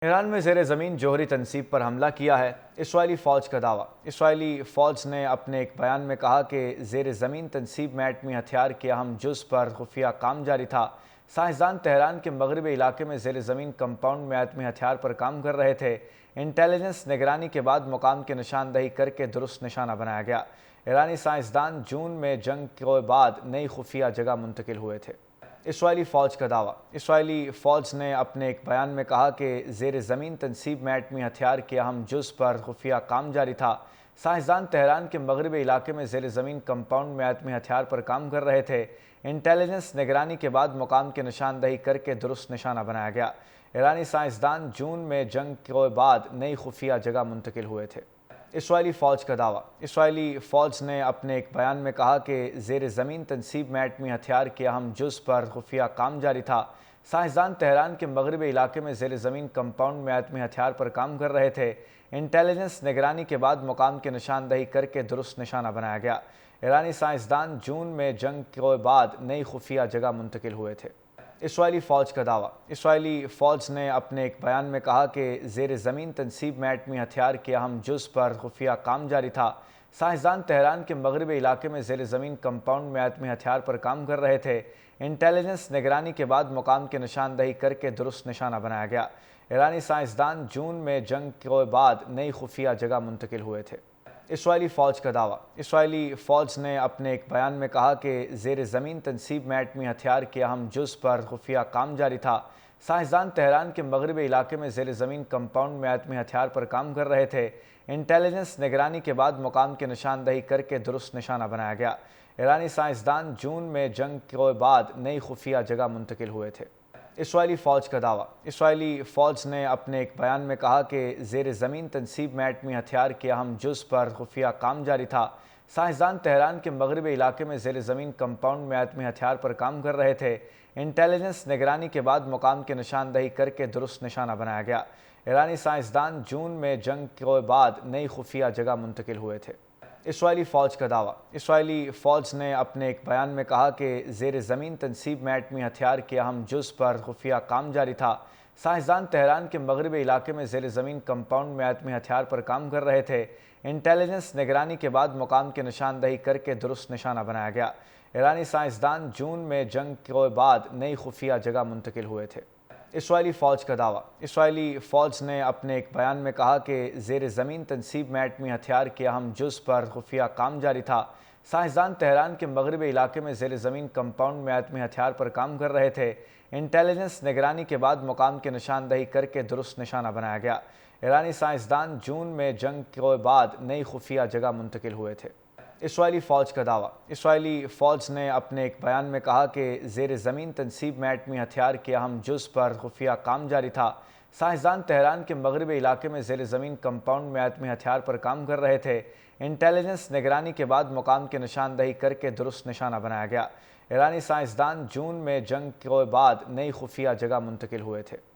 ایران میں زیر زمین جوہری تنصیب پر حملہ کیا ہے اسرائیلی فوج کا دعویٰ۔ اسرائیلی فوج نے اپنے ایک بیان میں کہا کہ زیر زمین تنصیب میں ایٹمی ہتھیار کے اہم جز پر خفیہ کام جاری تھا۔ سائنسدان تہران کے مغربی علاقے میں زیر زمین کمپاؤنڈ میں ایٹمی ہتھیار پر کام کر رہے تھے۔ انٹیلیجنس نگرانی کے بعد مقام کی نشاندہی کر کے درست نشانہ بنایا گیا۔ ایرانی سائنسدان جون میں جنگ کے بعد نئی خفیہ جگہ منتقل ہوئے تھے۔ اسرائیلی فوج کا دعویٰ۔ اسرائیلی فوج نے اپنے ایک بیان میں کہا کہ زیر زمین تنصیب میں ایٹمی ہتھیار کے اہم جز پر خفیہ کام جاری تھا۔ سائنسدان تہران کے مغربی علاقے میں زیر زمین کمپاؤنڈ میں ایٹمی ہتھیار پر کام کر رہے تھے۔ انٹیلیجنس نگرانی کے بعد مقام کی نشاندہی کر کے درست نشانہ بنایا گیا۔ ایرانی سائنسدان جون میں جنگ کے بعد نئی خفیہ جگہ منتقل ہوئے تھے۔ اسرائیلی فوج کا دعویٰ۔ اسرائیلی فوج نے اپنے ایک بیان میں کہا کہ زیر زمین تنصیب میں ایٹمی ہتھیار کے اہم جز پر خفیہ کام جاری تھا۔ سائنسدان تہران کے مغربی علاقے میں زیر زمین کمپاؤنڈ میں ایٹمی ہتھیار پر کام کر رہے تھے۔ انٹیلیجنس نگرانی کے بعد مقام کی نشاندہی کر کے درست نشانہ بنایا گیا۔ ایرانی سائنسدان جون میں جنگ کے بعد نئی خفیہ جگہ منتقل ہوئے تھے۔ اسرائیلی فوج کا دعویٰ۔ اسرائیلی فوج نے اپنے ایک بیان میں کہا کہ زیر زمین تنصیب میں ایٹمی ہتھیار کے اہم جز پر خفیہ کام جاری تھا۔ سائنسدان تہران کے مغربی علاقے میں زیر زمین کمپاؤنڈ میں ایٹمی ہتھیار پر کام کر رہے تھے۔ انٹیلیجنس نگرانی کے بعد مقام کی نشاندہی کر کے درست نشانہ بنایا گیا۔ ایرانی سائنسدان جون میں جنگ کے بعد نئی خفیہ جگہ منتقل ہوئے تھے۔ اسرائیلی فوج کا دعویٰ۔ اسرائیلی فوج نے اپنے ایک بیان میں کہا کہ زیر زمین تنصیب میں ایٹمی ہتھیار کے اہم جز پر خفیہ کام جاری تھا۔ سائنسدان تہران کے مغربی علاقے میں زیر زمین کمپاؤنڈ میں ایٹمی ہتھیار پر کام کر رہے تھے۔ انٹیلیجنس نگرانی کے بعد مقام کی نشاندہی کر کے درست نشانہ بنایا گیا۔ ایرانی سائنسدان جون میں جنگ کے بعد نئی خفیہ جگہ منتقل ہوئے تھے۔ اسرائیلی فوج کا دعویٰ۔ اسرائیلی فوج نے اپنے ایک بیان میں کہا کہ زیر زمین تنصیب میں ایٹمی ہتھیار کے اہم جز پر خفیہ کام جاری تھا۔ سائنسدان تہران کے مغربی علاقے میں زیر زمین کمپاؤنڈ میں ایٹمی ہتھیار پر کام کر رہے تھے۔ انٹیلیجنس نگرانی کے بعد مقام کی نشاندہی کر کے درست نشانہ بنایا گیا۔ ایرانی سائنسدان جون میں جنگ کے بعد نئی خفیہ جگہ منتقل ہوئے تھے۔ اسرائیلی فوج کا دعویٰ۔ اسرائیلی فوج نے اپنے ایک بیان میں کہا کہ زیر زمین تنصیب میں ایٹمی ہتھیار کے اہم جز پر خفیہ کام جاری تھا۔ سائنسدان تہران کے مغربی علاقے میں زیر زمین کمپاؤنڈ میں ایٹمی ہتھیار پر کام کر رہے تھے۔ انٹیلیجنس نگرانی کے بعد مقام کی نشاندہی کر کے درست نشانہ بنایا گیا۔ ایرانی سائنسدان جون میں جنگ کے بعد نئی خفیہ جگہ منتقل ہوئے تھے۔ اسرائیلی فوج کا دعویٰ۔ اسرائیلی فوج نے اپنے ایک بیان میں کہا کہ زیر زمین تنصیب میں ایٹمی ہتھیار کے اہم جز پر خفیہ کام جاری تھا۔ سائنسدان تہران کے مغربی علاقے میں زیر زمین کمپاؤنڈ میں ایٹمی ہتھیار پر کام کر رہے تھے۔ انٹیلیجنس نگرانی کے بعد مقام کی نشاندہی کر کے درست نشانہ بنایا گیا۔ ایرانی سائنسدان جون میں جنگ کے بعد نئی خفیہ جگہ منتقل ہوئے تھے۔ اسرائیلی فوج کا دعویٰ۔ اسرائیلی فوج نے اپنے ایک بیان میں کہا کہ زیر زمین تنصیب میں ایٹمی ہتھیار کے اہم جز پر خفیہ کام جاری تھا۔ سائنسدان تہران کے مغربی علاقے میں زیر زمین کمپاؤنڈ میں ایٹمی ہتھیار پر کام کر رہے تھے۔ انٹیلیجنس نگرانی کے بعد مقام کی نشاندہی کر کے درست نشانہ بنایا گیا۔ ایرانی سائنسدان جون میں جنگ کے بعد نئی خفیہ جگہ منتقل ہوئے تھے۔